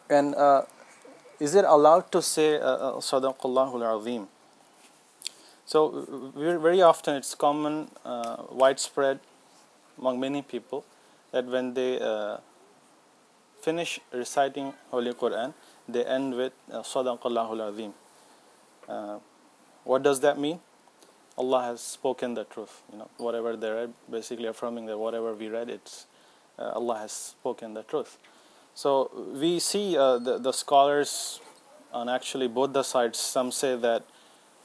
And is it allowed to say Sadaqallahul Azim? So very often it's common, widespread among many people, that when they finish reciting Holy Quran, they end with Sadaqallahul Azim. What does that mean? Allah has spoken the truth. Whatever they read, basically affirming that whatever we read, it's Allah has spoken the truth. So we see the scholars on actually both the sides. Some say that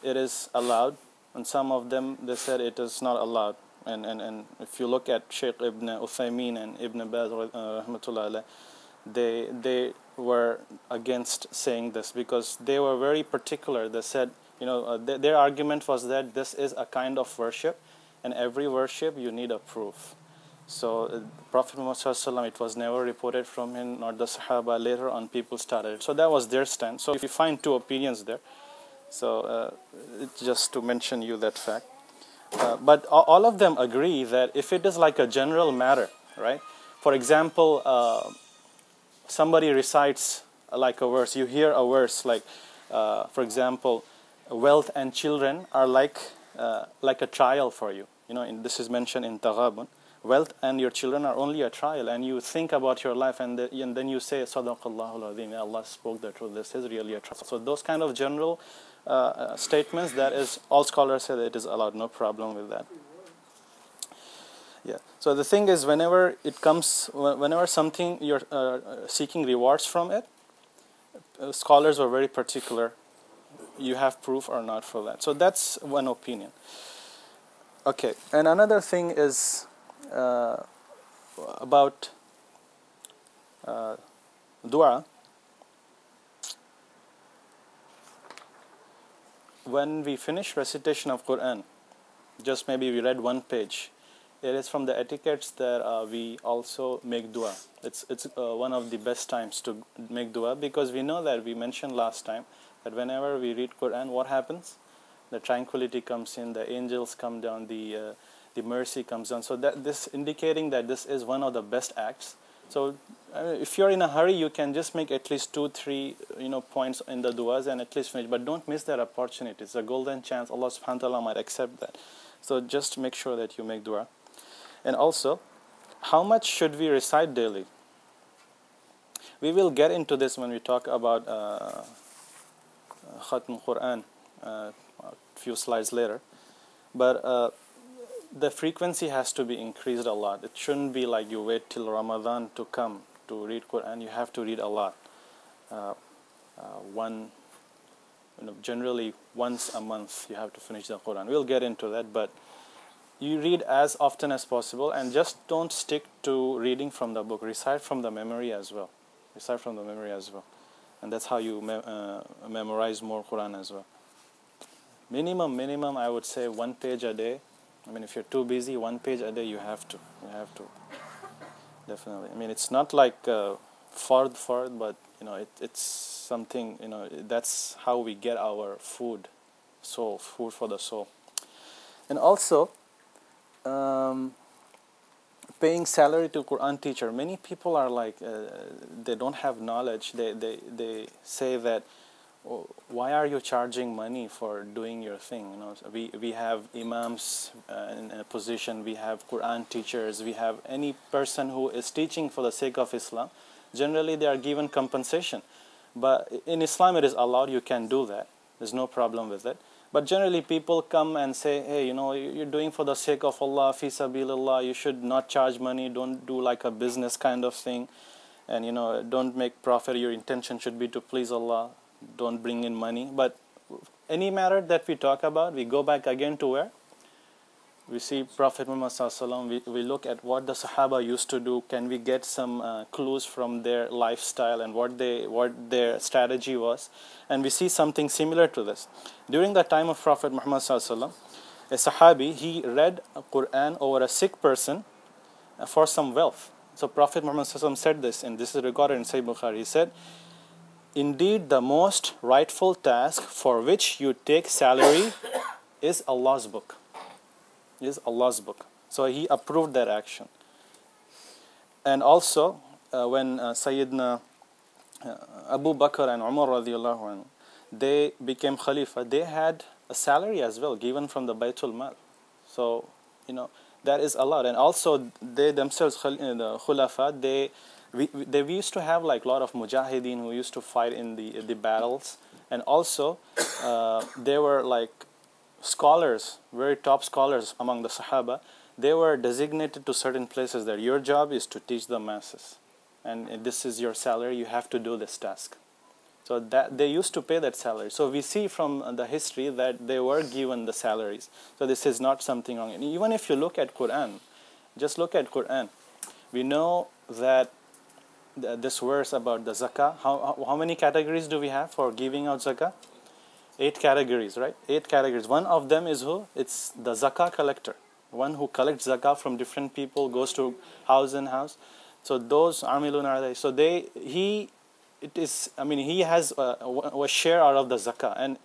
it is allowed, and some of them they said it is not allowed. And if you look at Sheikh Ibn Uthaymeen and Ibn Baz rahmatullah, they were against saying this because they were very particular. They said, their argument was that this is a kind of worship, and every worship you need a proof. So Prophet Muhammad ﷺ, it was never reported from him, nor the Sahaba. Later on, people started it. So that was their stand. So if you find two opinions there, so it's just to mention you that fact. But all of them agree that if it is like a general matter, right? For example, somebody recites like a verse. You hear a verse like, for example, wealth and children are like a trial for you. This is mentioned in Taghabun. Wealth and your children are only a trial, and you think about your life, and then you say, Sadaqallahul Azim, Allah spoke the truth, this is really a trial. So those kind of general statements, that is, all scholars say that it is allowed, no problem with that. Yeah. So the thing is, whenever something you're seeking rewards from it, scholars were very particular. You have proof or not for that. So that's one opinion. Okay. And another thing is about dua. When we finish recitation of Qur'an, just maybe we read one page, it is from the etiquettes that we also make dua. It's one of the best times to make dua, because we know that we mentioned last time that whenever we read Qur'an, what happens? The tranquility comes in, the angels come down, the mercy comes down. So that this indicating that this is one of the best acts. So if you're in a hurry, you can just make at least 2-3 points in the duas and at least finish. But don't miss that opportunity. It's a golden chance. Allah subhanahu wa ta'ala might accept that. So just make sure that you make dua. And also, how much should we recite daily? We will get into this when we talk about Khatm Qur'an a few slides later. But the frequency has to be increased a lot. It shouldn't be like you wait till Ramadan to come to read Qur'an. You have to read a lot. Generally once a month you have to finish the Qur'an. We'll get into that, but you read as often as possible, and just don't stick to reading from the book. Recite from the memory as well. Recite from the memory as well. And that's how you memorize more Qur'an as well. Minimum, I would say 1 page a day. I mean, if you're too busy, 1 page a day you have to. Definitely. I mean, it's not like fard, but it's something. That's how we get our food for the soul. And also, paying salary to Quran teacher. Many people are like, they don't have knowledge. They say that, why are you charging money for doing your thing? We have imams in a position, we have Quran teachers, we have any person who is teaching for the sake of Islam. Generally they are given compensation, but in Islam it is allowed, you can do that, there's no problem with it. But generally people come and say, hey, you're doing for the sake of Allah, fi sabilillah, you should not charge money, don't do like a business kind of thing, and don't make profit, your intention should be to please Allah. Don't bring in money. But any matter that we talk about, we go back again to where? We see Prophet Muhammad ﷺ, we look at what the Sahaba used to do. Can we get some clues from their lifestyle and what their strategy was? And we see something similar to this. During the time of Prophet Muhammad ﷺ, a Sahabi, he read Qur'an over a sick person for some wealth. So Prophet Muhammad ﷺ said this, and this is recorded in Sahih Bukhari. He said, indeed, the most rightful task for which you take salary is Allah's book. So he approved that action. And also, when Sayyidina Abu Bakr and Umar radiallahu anhu, they became Khalifa, they had a salary as well given from the Baytul Mal. So, that is allowed. And also they themselves, the Khulafa, we used to have like a lot of mujahideen who used to fight in the battles. And also they were like scholars, very top scholars among the Sahaba. They were designated to certain places that your job is to teach the masses. And this is your salary, you have to do this task. So that they used to pay that salary. So we see from the history that they were given the salaries. So this is not something wrong. And even if you look at Qur'an, just look at Qur'an. We know that this verse about the zakah, how many categories do we have for giving out zakah? 8 categories, right? 8 categories. One of them is who? It's the zakah collector. One who collects zakah from different people, goes to house and house. So those amilun are they. So he has a share out of the zakah.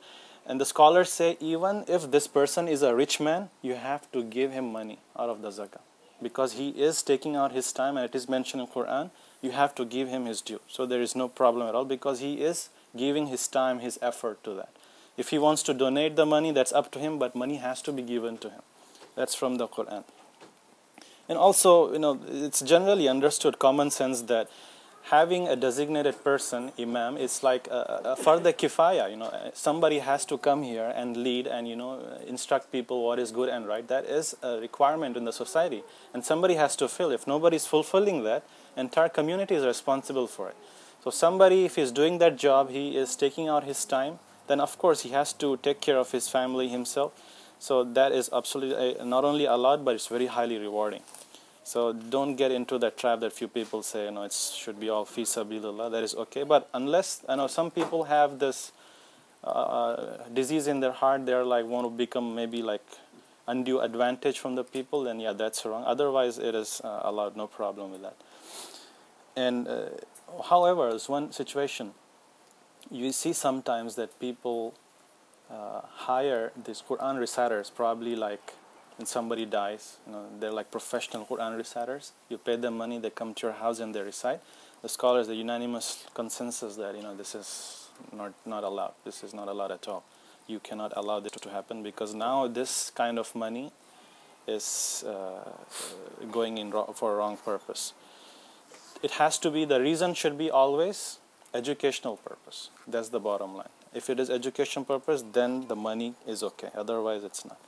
And the scholars say even if this person is a rich man, you have to give him money out of the zakah. Because he is taking out his time, and it is mentioned in Qur'an, you have to give him his due. So there is no problem at all because he is giving his time, his effort to that. If he wants to donate the money, that's up to him, but money has to be given to him. That's from the Qur'an. And also, it's generally understood, common sense, that having a designated person, imam, is like a fardh kifaya. Somebody has to come here and lead and, instruct people what is good and right. That is a requirement in the society. And somebody has to fill. If nobody is fulfilling that, entire community is responsible for it. So somebody, if he's doing that job, he is taking out his time, then of course he has to take care of his family himself. So that is absolutely not only allowed, but it's very highly rewarding. So don't get into that trap that few people say, it should be all fi sabilillah. That is okay. But unless, some people have this disease in their heart, they're like want to become maybe like undue advantage from the people, then yeah, that's wrong. Otherwise, it is allowed, no problem with that. And however, there's one situation. You see sometimes that people hire these Qur'an reciters, probably like when somebody dies, they're like professional Qur'an reciters. You pay them money, they come to your house and they recite. The scholars, the unanimous consensus that this is not allowed. This is not allowed at all. You cannot allow this to happen because now this kind of money is going in for a wrong purpose. It has to be, the reason should be always educational purpose. That's the bottom line. If it is education purpose, then the money is okay. Otherwise, it's not.